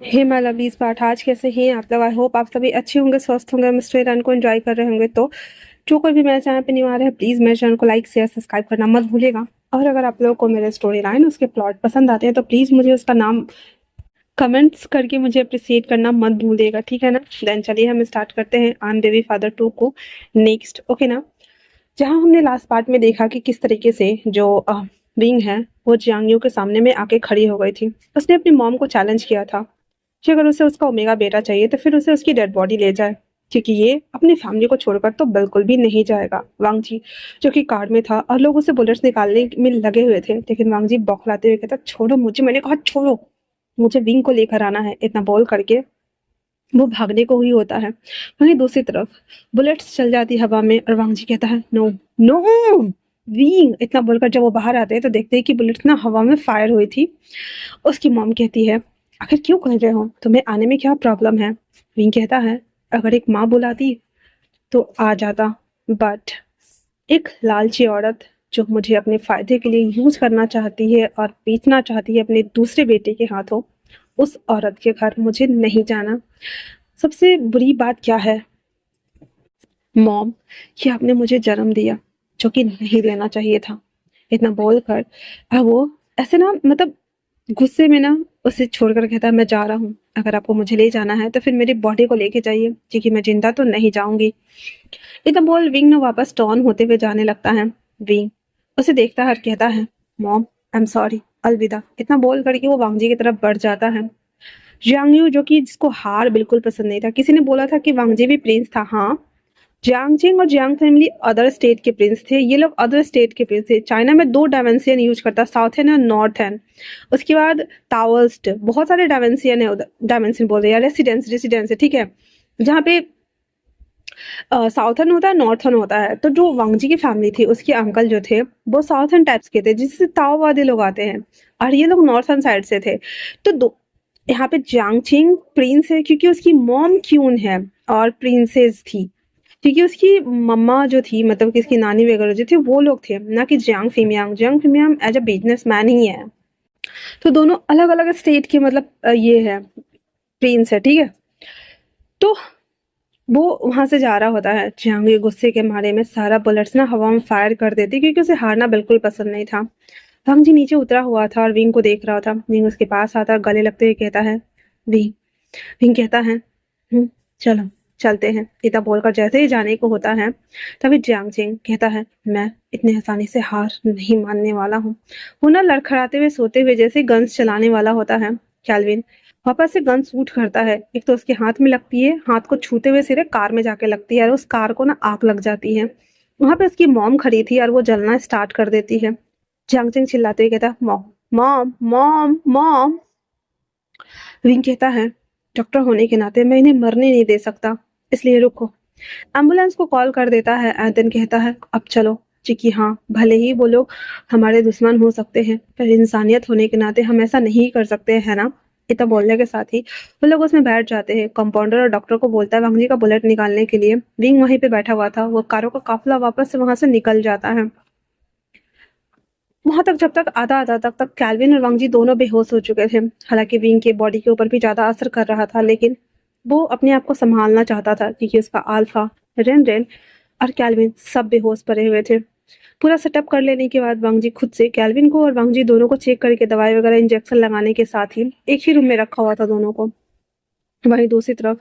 Hey my lovelies part, आज कैसे हैं आप लोग? आई होप आप सभी अच्छे होंगे, स्वस्थ होंगे, मिस्टर रन को एंजॉय कर रहे होंगे। तो जो कोई भी मेरे चैनल पे न्यू आ रहा है, प्लीज़ मेरे चैनल को लाइक शेयर सब्सक्राइब करना मत भूलिएगा। और अगर आप लोगों को मेरे स्टोरी लाइन उसके प्लॉट पसंद आते हैं तो प्लीज़ मुझे उसका नाम कमेंट्स करके मुझे अप्रिसिएट करना मत भूलिएगा, ठीक है ना? देन चलिए हम स्टार्ट करते हैं आई एम बेबी फादर 2 को नेक्स्ट, ओके ना? जहाँ हमने लास्ट पार्ट में देखा कि किस तरीके से जो विंग है वो जियांग यू के सामने में आके खड़ी हो गई थी। उसने अपनी मॉम को चैलेंज किया था कि अगर उसे उसका ओमेगा बेटा चाहिए तो फिर उसे उसकी डेड बॉडी ले जाए, क्योंकि ये अपनी फैमिली को छोड़कर तो बिल्कुल भी नहीं जाएगा। वांग जी जो कि कार में था और लोग उसे बुलेट्स निकालने में लगे हुए थे, लेकिन वांग जी बौखलाते हुए कहता छोड़ो मुझे, मैंने कहा छोड़ो मुझे, विंग को लेकर आना है। इतना बोल करके वो भागने को ही होता है। वहीं दूसरी तरफ बुलेट्स चल जाती हवा में और वांग जी कहता है नो नो विंग। इतना बोलकर जब वो बाहर आते हैं तो देखते हैं कि बुलेट्स ना हवा में फायर हुई थी। उसकी मॉम कहती है आखिर क्यों कर रहे हो, तुम्हें आने में क्या प्रॉब्लम है? विंग कहता है अगर एक माँ बुलाती तो आ जाता, बट एक लालची औरत जो मुझे अपने फायदे के लिए यूज करना चाहती है और बेचना चाहती है अपने दूसरे बेटे के हाथों, उस औरत के घर मुझे नहीं जाना। सबसे बुरी बात क्या है मॉम, कि आपने मुझे जन्म दिया जो कि नहीं देना चाहिए था। इतना बोलकर अब वो ऐसे ना मतलब गुस्से में ना उसे छोड़कर कहता है मैं जा रहा हूँ, अगर आपको मुझे ले जाना है तो फिर मेरी बॉडी को लेके जाइए, क्योंकि मैं जिंदा तो नहीं जाऊंगी। इतना बोल विंग ने वापस टॉन होते हुए जाने लगता है। विंग उसे देखता है और कहता है मॉम आई एम सॉरी, अलविदा। इतना बोल करके वो वांगजी की तरफ बढ़ जाता है। जियांग यू जो कि जिसको हार बिल्कुल पसंद नहीं था, किसी ने बोला था कि वांगजी भी प्रिंस था, हाँ। जियांग जिंग और जियांग फैमिली अदर स्टेट के प्रिंस थे, ये लोग अदर स्टेट के प्रिंस थे। चाइना में दो डायमेंशियन यूज करता, साउथर्न और नॉर्थर्न। उसके बाद ताओइस्ट, बहुत सारे डायमेंशियन है उधर। डायमेंशन बोल रहे हैं, रेसिडेंस रेसिडेंस है, ठीक है। जहाँ पे साउथर्न होता है, नॉर्थर्न होता है। तो जो वांगजी की फैमिली थी उसके अंकल जो थे वो साउथर्न टाइप्स के थे, जिससे ताओवादी लोग आते हैं, और ये लोग नॉर्थर्न साइड से थे। तो दो यहाँ पे जियांगचिंग प्रिंस है क्योंकि उसकी मॉम क्यून है और प्रिंसेस थी, क्योंकि उसकी मम्मा जो थी मतलब कि इसकी नानी वगैरह जो थे वो लोग थे, ना कि जियांग फिमियांग। जियांग फिमियांग एज अ बिजनेसमैन ही है। तो दोनों अलग अलग स्टेट के मतलब ये है प्रिंस है, ठीक है। तो वो वहां से जा रहा होता है, जियांग ये गुस्से के मारे में सारा बुलेट्स ना हवा में फायर कर देती, क्योंकि उसे हारना बिल्कुल पसंद नहीं था। वांग जी नीचे उतरा हुआ था और विंग को देख रहा था। विंग उसके पास आता और गले लगते हुए कहता है विंग। विंग कहता है चलो चलते हैं। इतना बोलकर जैसे ही जाने को होता है तभी जियांगचिंग कहता है मैं इतने आसानी से हार नहीं मानने वाला हूँ। वो ना लड़खड़ाते हुए सोते हुए जैसे गन्स चलाने वाला होता है, कैल्विन वापस से गन शूट करता है। एक तो उसके हाथ में लगती है, हाथ को छूते हुए सीधे कार में जाके लगती है और उस कार को ना आग लग जाती है। वहां पे उसकी मॉम खड़ी थी और वो जलना स्टार्ट कर देती है। जियांगचिंग चिल्लाते हुए कहता mom mom mom mom. Wing कहता है डॉक्टर होने के नाते मैं इन्हें मरने नहीं दे सकता, इसलिए रुको। एम्बुलेंस को कॉल कर देता है। एंथन कहता है अब चलो, क्योंकि हाँ भले ही वो लोग हमारे दुश्मन हो सकते हैं पर इंसानियत होने के नाते हम ऐसा नहीं कर सकते है ना। इतना बोलने के साथ ही वो लोग उसमें बैठ जाते हैं। कंपाउंडर और डॉक्टर को बोलता है वांगजी का बुलेट निकालने के लिए। विंग वहीं पे बैठा हुआ था। वो कारों का काफिला वापस से वहां से निकल जाता है। वहां तक जब तक आधा आधा तक कैल्विन और वांगजी दोनों बेहोश हो चुके थे। हालांकि विंग के बॉडी के ऊपर भी ज्यादा असर कर रहा था, लेकिन वो अपने आप को संभालना चाहता था, क्योंकि उसका अल्फा रेन रेन और कैल्विन सब बेहोश पड़े हुए थे। पूरा सेटअप कर लेने के बाद वांगजी खुद से कैल्विन को और वांगजी दोनों को चेक करके दवाई वगैरह इंजेक्शन लगाने के साथ ही एक ही रूम में रखा हुआ था दोनों को। वहीं दूसरी तरफ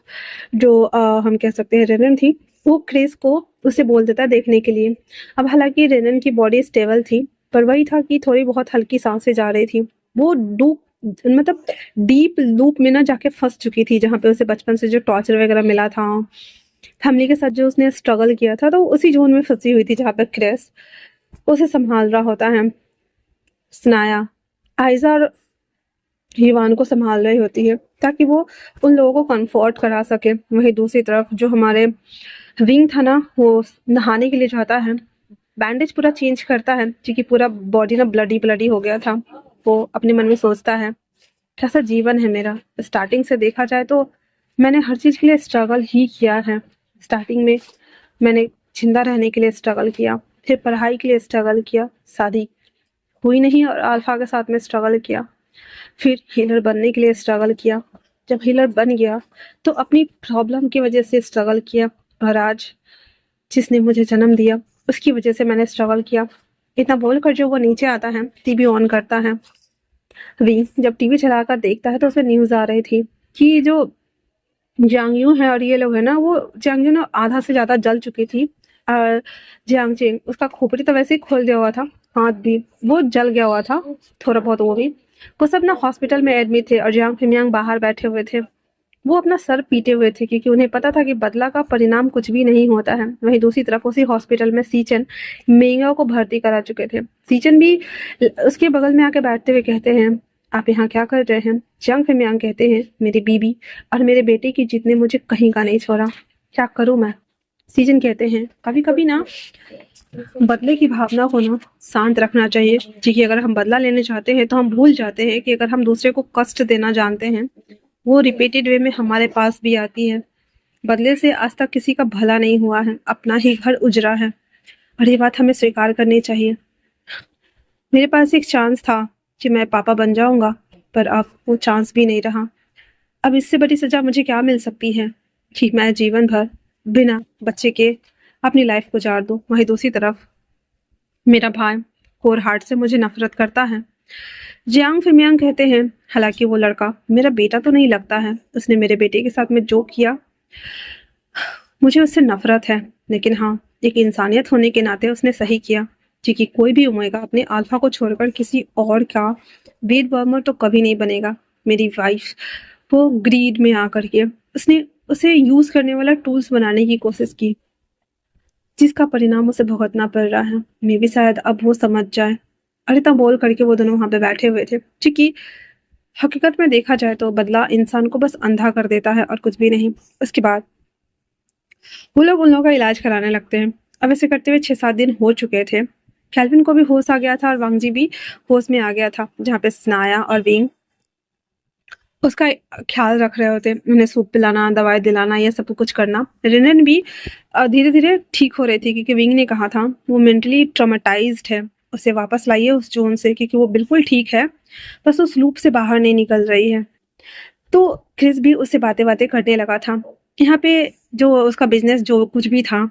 जो हम कह सकते हैं रेनन थी, वो क्रिस को उसे बोल देता है देखने के लिए। अब हालांकि रेनन की बॉडी स्टेबल थी, पर वही था कि थोड़ी बहुत हल्की सांसें जा रही थी। वो डूब मतलब डीप लूप में ना जाके फंस चुकी थी, जहाँ पे उसे बचपन से जो टॉर्चर वगैरह मिला था, फैमिली के साथ जो उसने स्ट्रगल किया था, तो उसी जोन में फंसी हुई थी जहाँ पे क्रिस उसे संभाल रहा होता है। स्नाया आयजा और हीवान को संभाल रही होती है ताकि वो उन लोगों को कंफर्ट करा सके। वहीं दूसरी तरफ जो हमारे विंग था ना, वो नहाने के लिए जाता है। बैंडेज पूरा चेंज करता है क्योंकि पूरा बॉडी ना ब्लडी ब्लडी हो गया था। वो अपने मन में सोचता है कैसा जीवन है मेरा। स्टार्टिंग से देखा जाए तो मैंने हर चीज के लिए स्ट्रगल ही किया है। स्टार्टिंग में मैंने जिंदा रहने के लिए स्ट्रगल किया, फिर पढ़ाई के लिए स्ट्रगल किया, शादी हुई नहीं और अल्फा के साथ में स्ट्रगल किया, फिर हीलर बनने के लिए स्ट्रगल किया, जब हीलर बन गया तो अपनी प्रॉब्लम की वजह से स्ट्रगल किया, और आज जिसने मुझे जन्म दिया उसकी वजह से मैंने स्ट्रगल किया। इतना बोलकर जो वो नीचे आता है, टीवी ऑन करता है। वी जब टीवी चलाकर देखता है तो उसमें न्यूज़ आ रही थी कि जो जियांग है और ये लोग है ना, वो जियांग ना आधा से ज़्यादा जल चुकी थी, और जियांग चेंग उसका खोपड़ी तो वैसे ही खोल गया हुआ था, हाथ भी वो जल गया हुआ था थोड़ा बहुत, वो भी। वो सब ना हॉस्पिटल में एडमिट थे और जियांग फिमियांग बाहर बैठे हुए थे। वो अपना सर पीटे हुए थे क्योंकि उन्हें पता था कि बदला का परिणाम कुछ भी नहीं होता है। वहीं दूसरी तरफ उसी हॉस्पिटल में सीचन मेंगा को भर्ती करा चुके थे। सीचन भी उसके बगल में आके बैठते हुए कहते हैं, आप यहाँ क्या कर रहे हैं? जियांग फिमियांग कहते हैं, मेरी बीबी और मेरे बेटे की जीत ने मुझे कहीं का नहीं छोड़ा, क्या करूँ मैं? सीजन कहते हैं, कभी कभी ना बदले की भावना को ना शांत रखना चाहिए, क्योंकि अगर हम बदला लेने चाहते हैं तो हम भूल जाते हैं कि अगर हम दूसरे को कष्ट देना जानते हैं, वो रिपीटेड वे में हमारे पास भी आती है। बदले से आज तक किसी का भला नहीं हुआ है, अपना ही घर उजड़ा है, और ये बात हमें स्वीकार करनी चाहिए। मेरे पास एक चांस था कि मैं पापा बन जाऊंगा, पर अब वो चांस भी नहीं रहा। अब इससे बड़ी सजा मुझे क्या मिल सकती है कि मैं जीवन भर बिना बच्चे के अपनी लाइफ गुजार दूं। वहीं दूसरी तरफ मेरा भाई कोर हार्ट से मुझे नफरत करता है। जियांग फिमियांग कहते हैं, हालांकि वो लड़का मेरा बेटा तो नहीं लगता है, उसने मेरे बेटे के साथ में जो किया मुझे उससे नफरत है, लेकिन हाँ, एक इंसानियत होने के नाते उसने सही किया, क्योंकि कोई भी ओमेगा अपने अल्फा को छोड़कर किसी और का बेड वार्मर तो कभी नहीं बनेगा। मेरी वाइफ वो ग्रीड में आकर के उसने उसे यूज करने वाला टूल्स बनाने की कोशिश की, जिसका परिणाम उसे भुगतना पड़ रहा है। मे भी शायद अब वो समझ जाए। अरे तब बोल करके वो दोनों वहां पे बैठे हुए थे, क्योंकि हकीकत में देखा जाए तो बदला इंसान को बस अंधा कर देता है और कुछ भी नहीं। उसके बाद वो लोग उन लोगों का इलाज कराने लगते हैं। अब ऐसे करते हुए 6-7 दिन हो चुके थे। कैल्विन को भी होश आ गया था और वांगजी भी होश में आ गया था, जहाँ पे स्नाया और विंग उसका ख्याल रख रहे होते, उन्हें सूप पिलाना, दवाई दिलाना, ये सब कुछ करना। रिनन भी धीरे धीरे ठीक हो रही थी, क्योंकि विंग ने कहा था वो मेंटली ट्रॉमेटाइज्ड है, उसे वापस लाइए उस जोन से, क्योंकि वो बिल्कुल ठीक है, बस उस लूप से बाहर नहीं निकल रही है। तो क्रिस भी उससे बातें बातें करने लगा था। यहाँ पे जो उसका बिजनेस जो कुछ भी था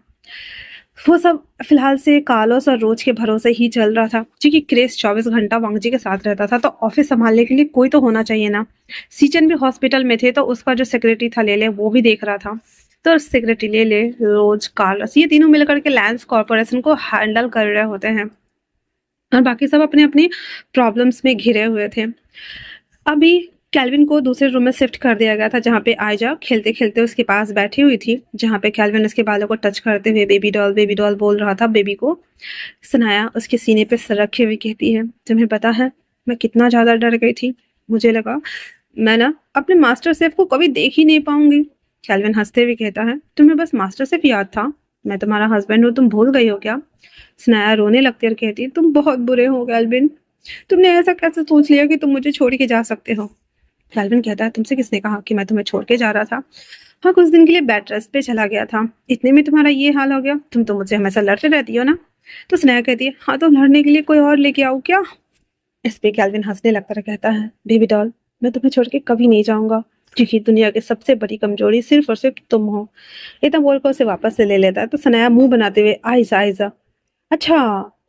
वो सब फिलहाल से कार्लोस और रोज के भरोसे ही चल रहा था, क्योंकि क्रिस 24 घंटा वांगजी के साथ रहता था, तो ऑफिस संभालने के लिए कोई तो होना चाहिए ना। सीचन भी हॉस्पिटल में थे, तो उसका जो सेक्रेटरी था ले ले, वो भी देख रहा था। तो सेक्रेटरी ले ले, रोज, कार्लोस, ये तीनों मिलकर के लैंस कॉर्पोरेशन को हैंडल कर रहे होते हैं, और बाकी सब अपने अपनी प्रॉब्लम्स में घिरे हुए थे। अभी कैल्विन को दूसरे रूम में शिफ्ट कर दिया गया था, जहाँ पे आयजा खेलते खेलते उसके पास बैठी हुई थी, जहाँ पे कैल्विन उसके बालों को टच करते हुए बेबी डॉल बोल रहा था बेबी को। सनाया उसके सीने पे सर रखे हुए कहती है, तुम्हें पता है मैं कितना ज्यादा डर गई थी, मुझे लगा मैं ना अपने मास्टर शेफ को कभी देख ही नहीं पाऊंगी। कैल्विन हंसते हुए कहता है, तुम्हें बस मास्टर शेफ याद था, मैं तुम्हारा हस्बैंड हूँ, तुम भूल गई हो क्या? सनाया रोने लगती और कहती है, तुम बहुत बुरे हो कैल्विन, तुमने ऐसा कैसे सोच लिया कि तुम मुझे छोड़ के जा सकते हो? कैल्विन कहता है, तुमसे किसने कहा कि मैं तुम्हें छोड़ के जा रहा था? हाँ, कुछ दिन के लिए बेड रेस्ट पे चला गया था, इतने में तुम्हारा ये हाल हो गया। तुम तो मुझसे हमेशा लड़ते रहती हो ना। तो स्नेहा कहती है, हाँ तो लड़ने के लिए कोई और लेके आओ क्या? इस पे कैल्विन हंसने लगता है, कहता है, बेबी डॉल, मैं तुम्हें छोड़ के कभी नहीं जाऊंगा, क्योंकि दुनिया की सबसे बड़ी कमजोरी सिर्फ और सिर्फ तुम हो। इतना बोलकर उसे वापस से ले लेता है। तो सनाया मुंह बनाते हुए, आयजा आयजा, अच्छा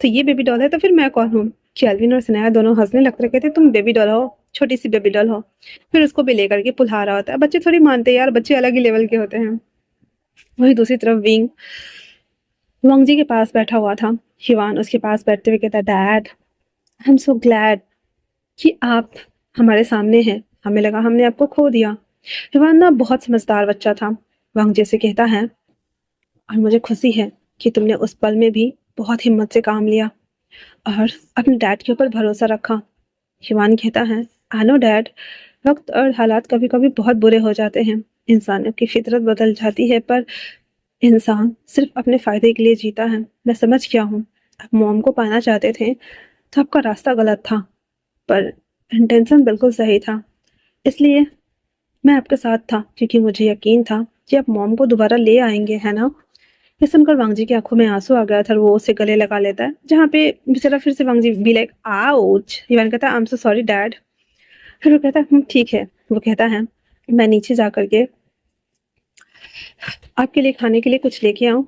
तो ये बेबी डॉल है, तो फिर मैं कौन हूँ? कैल्विन और सनाया दोनों हंसने लगते, कहते, तुम बेबी डॉल हो, छोटी सी बेबी डॉल हो। फिर उसको भी लेकर के पुल्हा रहा होता है। बच्चे थोड़ी मानते हैं यार, बच्चे अलग ही लेवल के होते हैं। वही दूसरी तरफ विंग वांगजी के पास बैठा हुआ था। हिवान उसके पास बैठते हुए कहता, dad I am so glad कि आप हमारे सामने हैं, हमें लगा हमने आपको खो दिया। हिवान ना बहुत समझदार बच्चा था। वांगजी से कहता है, और मुझे खुशी है कि तुमने उस पल में भी बहुत हिम्मत से काम लिया और अपने डैड के ऊपर भरोसा रखा। हिवान कहता है, आई नो डैड, वक्त और हालात कभी कभी बहुत बुरे हो जाते हैं, इंसानों की फितरत बदल जाती है, पर इंसान सिर्फ अपने फायदे के लिए जीता है। मैं समझ गया हूँ, आप मॉम को पाना चाहते थे तो आपका रास्ता गलत था, पर इंटेंशन बिल्कुल सही था, इसलिए मैं आपके साथ था, क्योंकि मुझे यकीन था कि आप मॉम को दोबारा ले आएंगे, है ना? ये सुनकर वांगजी की आंखों में आंसू आ गया था, वो उसे गले लगा लेता है, जहाँ पे बेचारा फिर से वांगजी बी लाइक आउच। हिवान कहता है, I am so sorry dad. फिर वो कहता है, ठीक है। वो कहता है, मैं नीचे जा कर के आपके लिए खाने के लिए कुछ लेके आऊँ?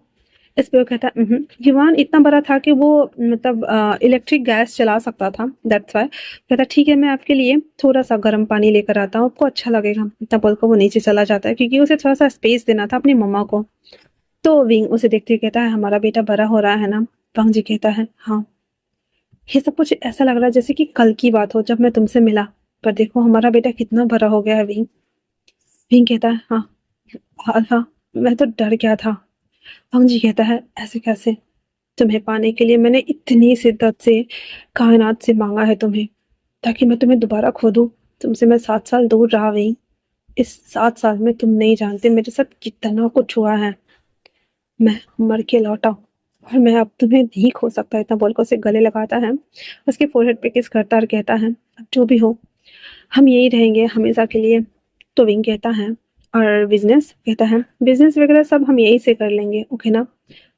इस पे वो कहता है युवान इतना बड़ा था कि वो मतलब इलेक्ट्रिक गैस चला सकता था, दैट्स व्हाई। कहता ठीक है, मैं आपके लिए थोड़ा-सा गर्म पानी लेकर आता हूँ, आपको अच्छा लगेगा। इतना बोलकर वो नीचे चला जाता है क्योंकि उसे थोड़ा-सा स्पेस देना था अपनी मम्मा को। तो विंग उसे देखते हुए कहता है, हमारा बेटा बड़ा हो रहा है ना? वांग जी कहता है, हाँ। ये सब कुछ ऐसा लग रहा है जैसे कि कल की बात हो जब मैं तुमसे मिला, पर देखो हमारा बेटा कितना बड़ा हो गया है विंग। विंग कहता है, हाँ, अल्फा, मैं तो डर गया था। वांग जी कहता है, ऐसे कैसे? तुम्हें पाने के लिए मैंने इतनी शिद्दत से कायनात से मांगा है तुम्हें, ताकि मैं तुम्हें दोबारा खो दूं। तुमसे मैं 7 साल दूर रहा वही। इस 7 साल में तुम नहीं जानते मेरे साथ कितना कुछ हुआ है। मैं मर के लौटा और मैं अब तुम्हें नहीं खो सकता। इतना बोलकर उसे गले लगाता है, उसके फोरहेड पे किस करता और कहता है, अब जो भी हो हम यही रहेंगे हमेशा के लिए। तो विंग कहता है, और बिजनेस? कहता है, बिजनेस वगैरह सब हम यही से कर लेंगे, ओके ना?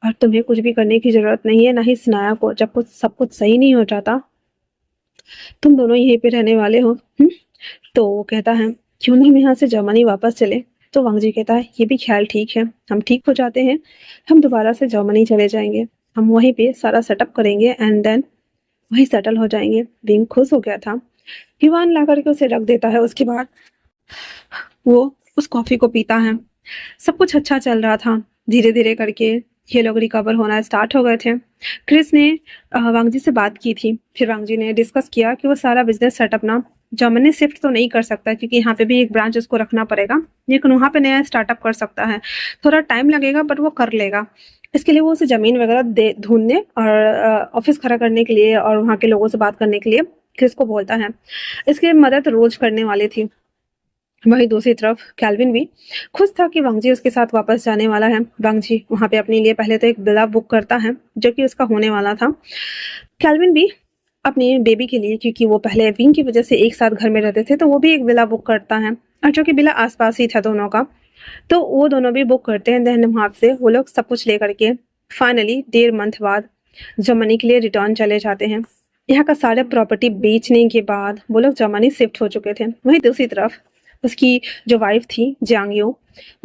और तुम्हें कुछ भी करने की जरूरत नहीं है, ना ही स्नाया को। जब कुछ सब कुछ सही नहीं हो जाता तुम दोनों यहीं पे रहने वाले हो। तो वो कहता है, क्यों नहीं हम यहाँ से जर्मनी वापस चले? तो वांग जी कहता है, ये भी ख्याल ठीक है, हम ठीक हो जाते हैं, हम दोबारा से जर्मनी चले जाएंगे, हम वहीं पे सारा सेटअप करेंगे एंड देन वहीं सेटल हो जाएंगे। विंग खुश हो गया था। युवान ला करके उसे रख देता है। उसके बाद वो उस कॉफी को पीता है। सब कुछ अच्छा चल रहा था। धीरे धीरे करके ये लोग रिकवर होना स्टार्ट हो गए थे। क्रिस ने वांग जी से बात की थी। फिर वांग जी ने डिस्कस किया कि वो सारा बिजनेस सेटअप ना जर्मनी शिफ्ट तो नहीं कर सकता क्योंकि यहाँ पे भी एक ब्रांच उसको रखना पड़ेगा, लेकिन वहाँ पे नया स्टार्टअप कर सकता है। थोड़ा टाइम लगेगा बट वो कर लेगा। इसके लिए वो उसे ज़मीन वगैरह दे ढूंढने और ऑफिस खड़ा करने के लिए और वहाँ के लोगों से बात करने के लिए क्रिस को बोलता है। इसकी मदद रोज करने वाली थी। वहीं दूसरी तरफ कैल्विन भी खुश था कि वांग जी उसके साथ वापस जाने वाला है। वांग जी वहाँ पे अपने लिए पहले तो एक विला बुक करता है जो कि उसका होने वाला था। कैल्विन भी अपनी बेबी के लिए, क्योंकि वो पहले विंग की वजह से एक साथ घर में रहते थे, तो वो भी एक विला बुक करता है और जो कि विला आसपास ही था दोनों का। तो वो दोनों भी बुक करते हैं। देन वहाँ से वो लोग सब कुछ लेकर के फाइनली 1.5 मंथ बाद जर्मनी के लिए रिटर्न चले जाते हैं। यहाँ का सारा प्रॉपर्टी बेचने के बाद वो लोग जर्मनी शिफ्ट हो चुके थे। वहीं दूसरी तरफ उसकी जो वाइफ थी जियांग,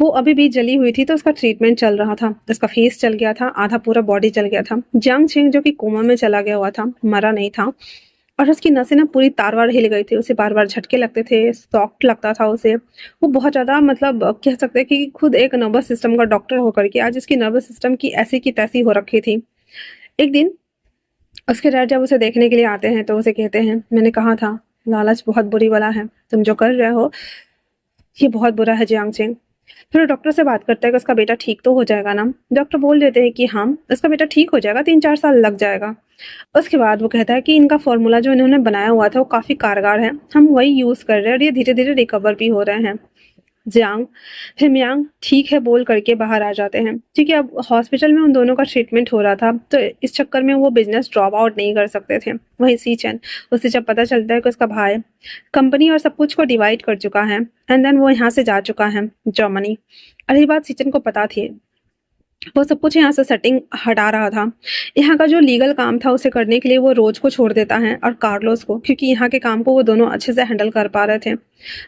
वो अभी भी जली हुई थी, तो उसका ट्रीटमेंट चल रहा था। उसका फेस चल गया था, आधा पूरा बॉडी चल गया था। जियांग छिंग जो कि कोमा में चला गया हुआ था, मरा नहीं था, और उसकी नसें ना पूरी तार-वार हिल गई थी। उसे बार-बार झटके लगते थे, शॉक लगता था उसे। वो बहुत ज़्यादा मतलब कह सकते हैं कि खुद एक नर्वस सिस्टम का डॉक्टर होकर के आज उसकी नर्वस सिस्टम की ऐसी की तैसी हो रखी थी। एक दिन उसके डैड जब उसे देखने के लिए आते हैं तो उसे कहते हैं, मैंने कहा था लालच बहुत बुरी बला है, तुम जो कर रहे हो ये बहुत बुरा है जियांग चेंग। फिर डॉक्टर से बात करता है कि उसका बेटा ठीक तो हो जाएगा ना? डॉक्टर बोल देते हैं कि हाँ उसका बेटा ठीक हो जाएगा, 3-4 साल लग जाएगा। उसके बाद वो कहता है कि इनका फॉर्मूला जो इन्होंने बनाया हुआ था वो काफ़ी कारगर है, हम वही यूज़ कर रहे हैं और ये धीरे धीरे रिकवर भी हो रहे हैं। जियांग फिर मियांग ठीक है बोल करके बाहर आ जाते हैं क्योंकि अब हॉस्पिटल में उन दोनों का ट्रीटमेंट हो रहा था, तो इस चक्कर में वो बिजनेस ड्रॉप आउट नहीं कर सकते थे। वहीं सीचन, उसे जब पता चलता है कि उसका भाई कंपनी और सब कुछ को डिवाइड कर चुका है एंड देन वो यहाँ से जा चुका है जर्मनी, और ये बात सीचन को पता थी। वो सब कुछ यहाँ से सेटिंग हटा रहा था। यहाँ का जो लीगल काम था उसे करने के लिए वो रोज को छोड़ देता है और कार्लोस को, क्योंकि यहाँ के काम को वो दोनों अच्छे से हैंडल कर पा रहे थे।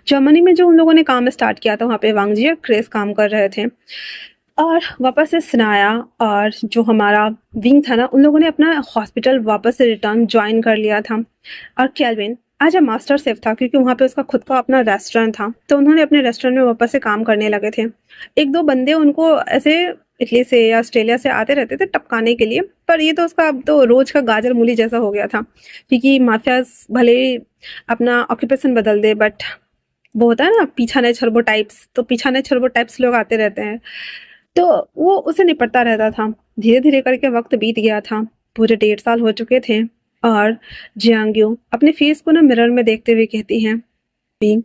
जर्मनी में जो उन लोगों ने काम स्टार्ट किया था वहाँ पे वांग जी और क्रेस काम कर रहे थे, और वापस से स्नाया और जो हमारा विंग था ना, उन लोगों ने अपना हॉस्पिटल वापस से रिटर्न ज्वाइन कर लिया था। और कैल्विन आज मास्टर शेफ था क्योंकि वहाँ पे उसका खुद का अपना रेस्टोरेंट था, तो उन्होंने अपने रेस्टोरेंट में वापस से काम करने लगे थे। एक दो बंदे उनको ऐसे इटली से या ऑस्ट्रेलिया से आते रहते थे टपकाने के लिए, पर ये तो उसका अब तो रोज का गाजर मूली जैसा हो गया था, क्योंकि माफिया भले अपना ऑक्यूपेशन बदल दे बट वो होता है ना पीछाने छरबो टाइप्स, तो पीछाने छरबो टाइप्स लोग आते रहते हैं, तो वो उसे निपटता रहता था। धीरे धीरे करके वक्त बीत गया था, पूरे 1.5 साल हो चुके थे, और जियांग्यो अपने फेस को ना मिरर में देखते हुए कहती है, बींग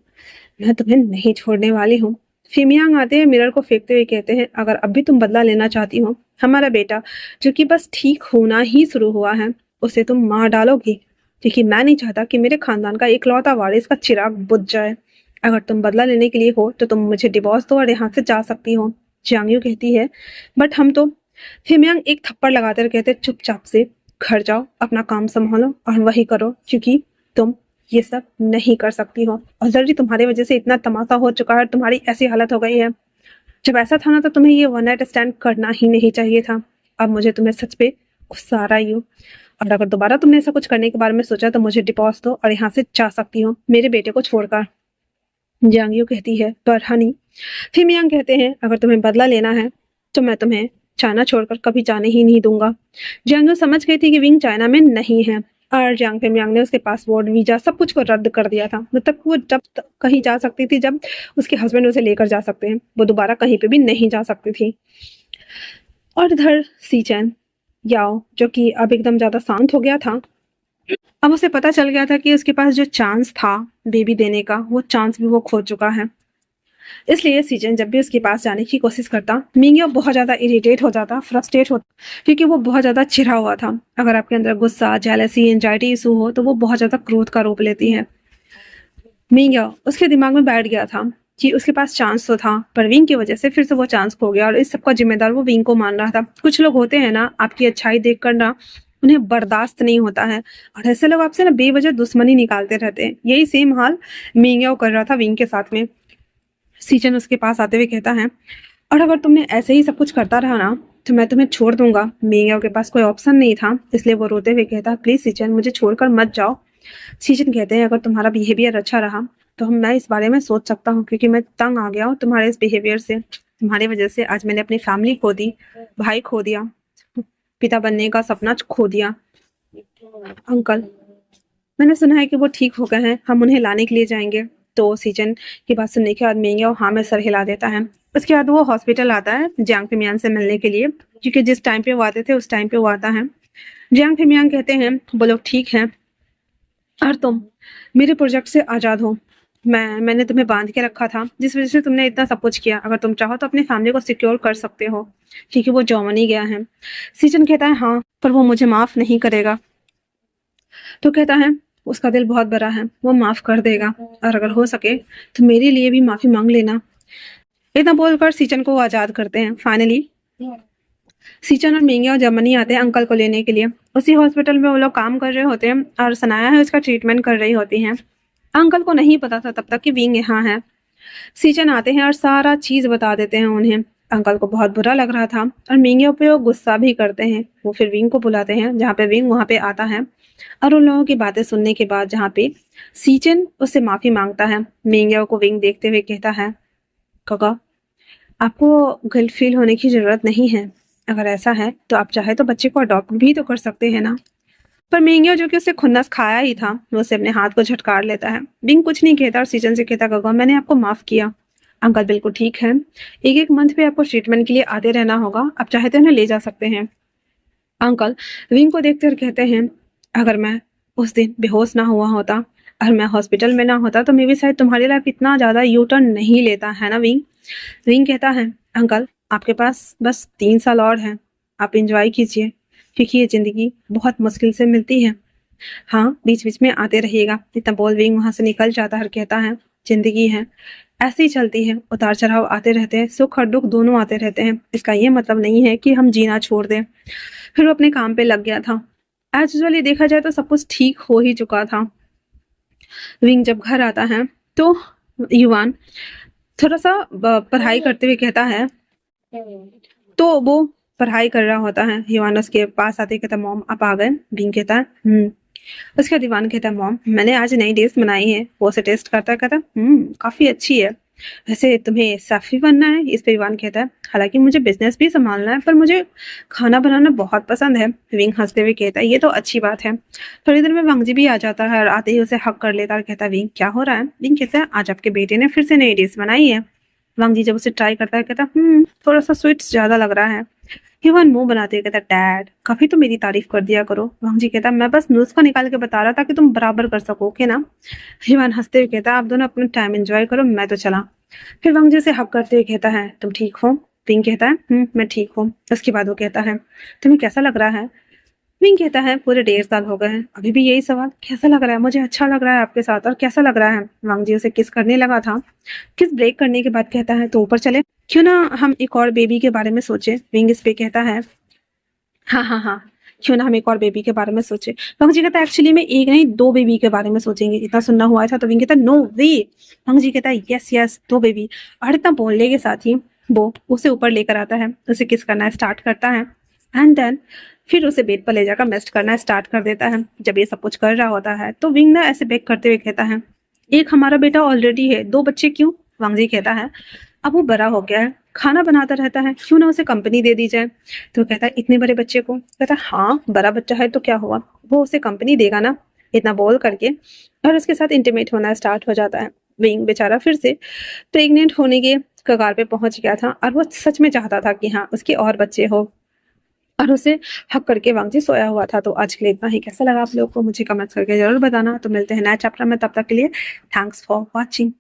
मैं तुम्हें नहीं छोड़ने वाली हूँ। फिमियांग आते हैं, मिरर को फेंकते हुए कहते हैं, अगर अब भी तुम बदला लेना चाहती हो, हमारा बेटा जो कि बस ठीक होना ही शुरू हुआ है उसे तुम मार डालोगी, क्योंकि मैं नहीं चाहता कि मेरे खानदान का इकलौता वारिस का चिराग बुझ जाए। अगर तुम बदला लेने के लिए हो तो तुम मुझे डिवोर्स दो और यहाँ से जा सकती हो। जियांग्यो कहती है, बट हम तो। फिमियांग एक थप्पड़ लगाते कहते, चुपचाप से घर जाओ, अपना काम संभालो और वही करो, क्योंकि तुम ये सब नहीं कर सकती हो। ऑलरेडी तुम्हारी वजह से इतना तमाशा हो चुका है, तुम्हारी ऐसी हालत हो गई है। जब ऐसा था ना तो तुम्हें ये वन नाइट स्टैंड करना ही नहीं चाहिए था। अब मुझे तुम्हें सच पे गुस्सा आ रहा ही हो, और अगर दोबारा तुमने ऐसा कुछ करने के बारे में सोचा तो मुझे डिवोर्स दो और यहाँ से जा सकती हो मेरे बेटे को छोड़कर। जियांग कहती है पर हनी। फिर मियांग कहते हैं अगर तुम्हें बदला लेना है तो मैं तुम्हें चाइना छोड़कर कभी जाने ही नहीं दूंगा। जियांग समझ गई थी कि विंग चाइना में नहीं है, और जियांग मियांग ने उसके पासपोर्ट वीजा सब कुछ को रद्द कर दिया था। मतलब वो जब कहीं जा सकती थी जब उसके हस्बैंड उसे लेकर जा सकते हैं, वो दोबारा कहीं पे भी नहीं जा सकती थी। और इधर सीचैन याओ जो कि अब एकदम ज्यादा शांत हो गया था। अब उसे पता चल गया था कि उसके पास जो चांस था बेबी देने का, वो चांस भी वो खो चुका है। इसलिए सीजन जब भी उसके पास जाने की कोशिश करता, मिंगियो बहुत ज्यादा इरिटेट हो जाता, फ्रस्ट्रेट होता, क्योंकि वो बहुत ज्यादा चिढ़ा हुआ था। अगर आपके अंदर गुस्सा, जेलसी, एंजाइटी इशू हो तो वो बहुत ज्यादा क्रोध का रूप लेती है। मिंगियो उसके दिमाग में बैठ गया था कि उसके पास चांस तो था, पर विंग की वजह से फिर से वो चांस खो गया, और इस सबका जिम्मेदार वो विंग को मान रहा था। कुछ लोग होते हैं ना, आपकी अच्छाई देख कर ना उन्हें बर्दाश्त नहीं होता है, और ऐसे लोग आपसे ना बेवजह दुश्मनी निकालते रहते हैं। यही सेम हाल मिंगियो कर रहा था विंग के साथ में। सीजन उसके पास आते हुए कहता है और अगर तुमने ऐसे ही सब कुछ करता रहा ना तो मैं तुम्हें छोड़ दूंगा। मिंगियो के पास कोई ऑप्शन नहीं था, इसलिए वो रोते हुए कहता प्लीज सीजन मुझे छोड़कर मत जाओ। सीजन कहते हैं अगर तुम्हारा बिहेवियर अच्छा रहा तो मैं इस बारे में सोच सकता हूँ, क्योंकि मैं तंग आ गया हूँ तुम्हारे इस बिहेवियर से। तुम्हारी वजह से आज मैंने अपनी फैमिली खो दी, भाई खो दिया, पिता बनने का सपना खो दिया। अंकल मैंने सुना है कि वो ठीक हो गए हैं, हम उन्हें लाने के लिए जाएंगे। तो सीजन की बात सुनने के बाद मिंगियो हाँ में सर हिला देता है। उसके बाद वो हॉस्पिटल आता है जियांग फिमियान से मिलने के लिए, क्योंकि जिस टाइम पे वो आते थे उस टाइम पे वो आता है। जियांग फिमियान कहते हैं वो लोग ठीक हैं और तुम मेरे प्रोजेक्ट से आज़ाद हो। मैंने तुम्हें बांध के रखा था, जिस वजह से तुमने इतना सब कुछ किया। अगर तुम चाहो तो अपनी फैमिली को सिक्योर कर सकते हो, क्योंकि वो जर्मनी गया है। सीजन कहता है हाँ, पर वो मुझे माफ नहीं करेगा। तो कहता है उसका दिल बहुत बड़ा है, वो माफ कर देगा, और अगर हो सके तो मेरे लिए भी माफी मांग लेना। इतना बोलकर सीचन को वो आजाद करते हैं। फाइनली सीचन और मिंगिया जर्मनी आते हैं अंकल को लेने के लिए। उसी हॉस्पिटल में वो लोग काम कर रहे होते हैं और सनाया है उसका ट्रीटमेंट कर रही होती हैं। अंकल को नहीं पता था तब तक कि विंग यहाँ है। सीचन आते हैं और सारा चीज बता देते हैं उन्हें। अंकल को बहुत बुरा लग रहा था और मिंगिया पे वो गुस्सा भी करते हैं। वो फिर विंग को बुलाते हैं, जहाँ पे विंग वहाँ पे आता है, और उन लोगों की बातें सुनने के बाद जहाँ पे सीचन उससे माफी मांगता है। मिंगिया को विंग देखते हुए कहता है काका आपको गिल्ट फील होने की जरूरत नहीं है। अगर ऐसा है तो आप चाहे तो बच्चे को अडॉप्ट भी तो कर सकते हैं ना। पर मिंगिया जो कि उससे खुन्नस खाया ही था, वो उसे अपने हाथ को झटकार लेता है। बिंग कुछ नहीं कहता और सीजन से कहता काका मैंने आपको माफ किया। अंकल बिल्कुल ठीक है, एक एक मंथ पे आपको ट्रीटमेंट के लिए आते रहना होगा, आप चाहे तो उन्हें ले जा सकते हैं। अंकल विंग को देखते हुए कहते हैं अगर मैं उस दिन बेहोश ना हुआ होता और मैं हॉस्पिटल में ना होता तो मे भी शायद तुम्हारी लाइफ इतना ज्यादा यू टर्न नहीं लेता, है ना विंग। विंग कहता है अंकल आपके पास बस 3 साल और हैं, आप इंजॉय कीजिए, क्योंकि ये जिंदगी बहुत मुश्किल से मिलती है। हाँ बीच बीच में आते रहिएगा। इतना बोल विंग वहां से निकल जाता है और कहता है जिंदगी है ऐसे ही चलती है, उतार चढ़ाव आते रहते हैं, सुख और दुख दोनों आते रहते हैं। इसका ये मतलब नहीं है कि हम जीना छोड़ दें। फिर वो अपने काम पे लग गया था। एज यूजुअली देखा जाए तो सब कुछ ठीक हो ही चुका था। विंग जब घर आता है तो युवान थोड़ा सा पढ़ाई करते हुए कहता है, तो वो पढ़ाई कर रहा होता है। युवान उसके पास आते कहता मॉम आप आ गए। विंग कहता है उसका दीवान कहता है मॉम मैंने आज नई डिश बनाई है। वो उसे टेस्ट करता है, कहता काफी अच्छी है, वैसे तुम्हें साफी बनना है। इस पे विवान कहता है हालांकि मुझे बिजनेस भी संभालना है, पर मुझे खाना बनाना बहुत पसंद है। विंग हंसते हुए कहता है ये तो अच्छी बात है। थोड़ी देर में वांगजी भी आ जाता है और आते ही उसे हक कर लेता है और कहता है विंग क्या हो रहा है। विंग कहता है आज आपके बेटे ने फिर से नई डिश बनाई है। वांगजी जब उसे ट्राई करता है कहता थोड़ा सा स्वीट्स ज्यादा लग रहा है। हिवान मुंह बनाते कहता डैड काफी तो मेरी तारीफ कर दिया करो। वांगजी कहता मैं बस नुस्खा निकाल के बता रहा था कि तुम बराबर कर सको, ओके ना। हिवान हंसते हुए कहता आप दोनों अपना टाइम एंजॉय करो, मैं तो चला। फिर वांगजी से हक करते हुए कहता है तुम ठीक हो। विंग कहता है मैं ठीक हूँ। उसके बाद वो कहता है तुम्हें कैसा लग रहा है। विंग कहता है पूरे 1.5 साल हो गए हैं अभी भी यही सवाल, कैसा लग रहा है। मुझे अच्छा लग रहा है आपके साथ, और कैसा लग रहा है। वांगजी उसे किस करने लगा था। किस ब्रेक करने के बाद कहता है तो ऊपर चले, क्यों ना हम एक और बेबी के बारे में सोचे। विंग इस पे कहता है हाँ हाँ हाँ क्यों ना हम एक और बेबी के बारे में सोचे। वंग जी कहता है एक्चुअली में एक नहीं 2 बेबी के बारे में सोचेंगे, इतना सुनना हुआ था। तो विंग कहता है नो वे। वंग जी कहता है यस यस 2 बेबी। और इतना बोलने के साथ ही वो उसे ऊपर लेकर आता है, उसे किस करना स्टार्ट करता है एंड देन फिर उसे बेड पर ले जाकर मेस्ट करना स्टार्ट कर देता है। जब ये सब कुछ कर रहा होता है तो विंग ना ऐसे बेग करते हुए कहता है एक हमारा बेटा ऑलरेडी है, 2 बच्चे क्यों? वांग जी कहता है अब वो बड़ा हो गया है, खाना बनाता रहता है, क्यों ना उसे कंपनी दे दी जाए। तो कहता है इतने बड़े बच्चे को? कहता है हाँ बड़ा बच्चा है तो क्या हुआ, वो उसे कंपनी देगा ना। इतना बोल करके और उसके साथ इंटीमेट होना स्टार्ट हो जाता है। विंग बेचारा फिर से प्रेग्नेंट होने के कगार पे पहुंच गया था और वो सच में चाहता था कि हाँ उसके और बच्चे हो, और उसे हक करके वांग जी सोया हुआ था। तो आज के लिए इतना ही। कैसा लगा आप लोगों को मुझे कमेंट्स करके जरूर बताना। तो मिलते हैं नए चैप्टर में, तब तक के लिए थैंक्स फॉर वॉचिंग।